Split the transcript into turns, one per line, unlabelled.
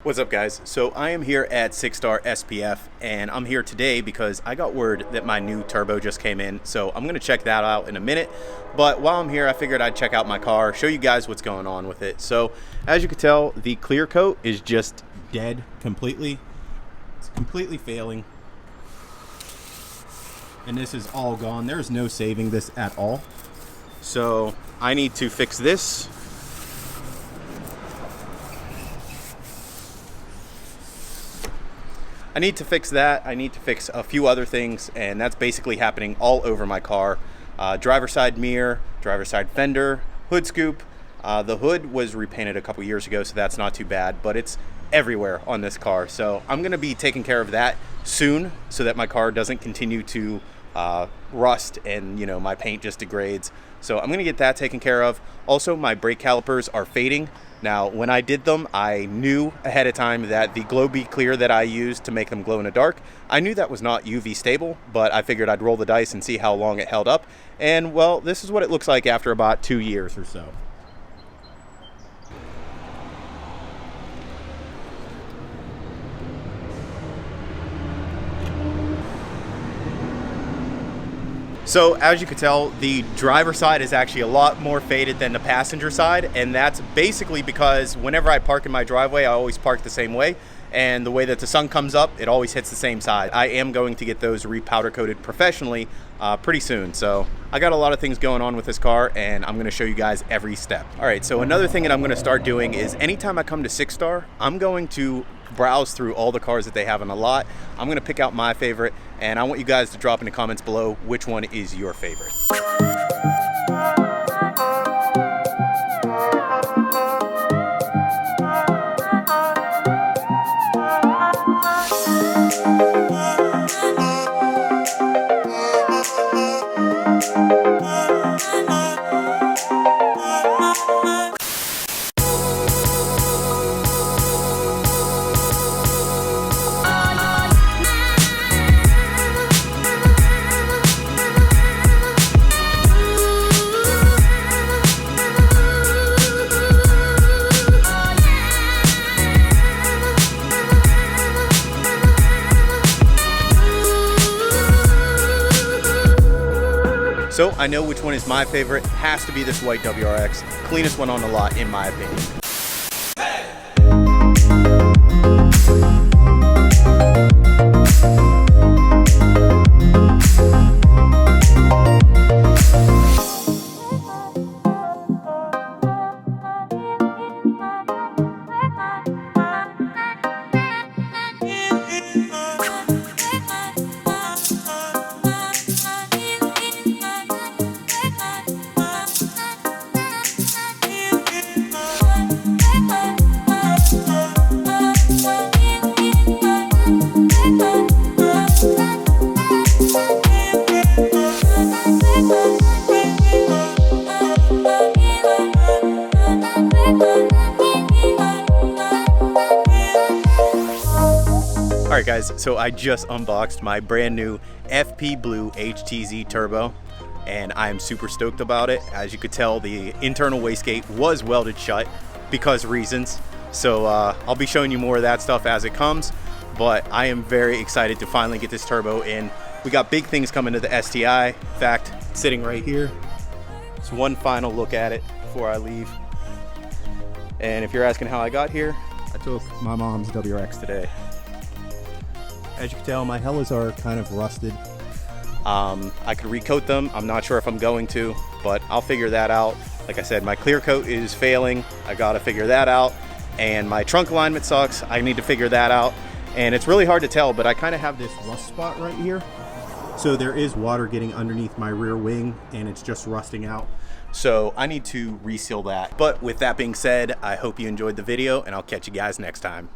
What's up, guys? So I am here at 6-Star SPF, and I'm here today because I got word that my new turbo just came in, so I'm gonna check that out in a minute. But while I'm here, I figured I'd check out my car, show you guys what's going on with it. So as you can tell, the clear coat is just dead completely. It's completely failing, and this is all gone. There's no saving this at all. So I need to fix this. I need to fix that. I need to fix a few other things, and that's basically happening all over my car. Driver side mirror, driver side fender, hood scoop. The hood was repainted a couple years ago, so that's not too bad, but it's everywhere on this car. So I'm gonna be taking care of that soon so that my car doesn't continue to rust and my paint just degrades. So I'm gonna get that taken care of. Also, my brake calipers are fading. Now, when I did them, I knew ahead of time that the Glow Be Clear that I used to make them glow in the dark, I knew that was not UV stable, but I figured I'd roll the dice and see how long it held up. And well, this is what it looks like after about 2 years or so. So as you can tell, the driver side is actually a lot more faded than the passenger side, and that's basically because whenever I park in my driveway, I always park the same way, and the way that the sun comes up, it always hits the same side. I am going to get those repowder coated professionally pretty soon. So I got a lot of things going on with this car, and I'm gonna show you guys every step. All right, so another thing that I'm gonna start doing is anytime I come to 6-Star, I'm going to browse through all the cars that they have on the lot. I'm gonna pick out my favorite, and I want you guys to drop in the comments below which one is your favorite. So I know which one is my favorite. Has to be this white WRX. Cleanest one on the lot, in my opinion. Alright guys, so I just unboxed my brand new FP Blue HTZ Turbo, and I am super stoked about it. As you could tell, the internal wastegate was welded shut because reasons. So I'll be showing you more of that stuff as it comes, but I am very excited to finally get this turbo in. We got big things coming to the STi. In fact, it's sitting right here. It's one final look at it before I leave. And if you're asking how I got here, I took my mom's WRX today. As you can tell, my hellas are kind of rusted. I could recoat them. I'm not sure if I'm going to, but I'll figure that out. Like I said, my clear coat is failing. I gotta figure that out. And my trunk alignment sucks. I need to figure that out. And it's really hard to tell, but I kind of have this rust spot right here. So there is water getting underneath my rear wing, and it's just rusting out. So I need to reseal that. But with that being said, I hope you enjoyed the video, and I'll catch you guys next time.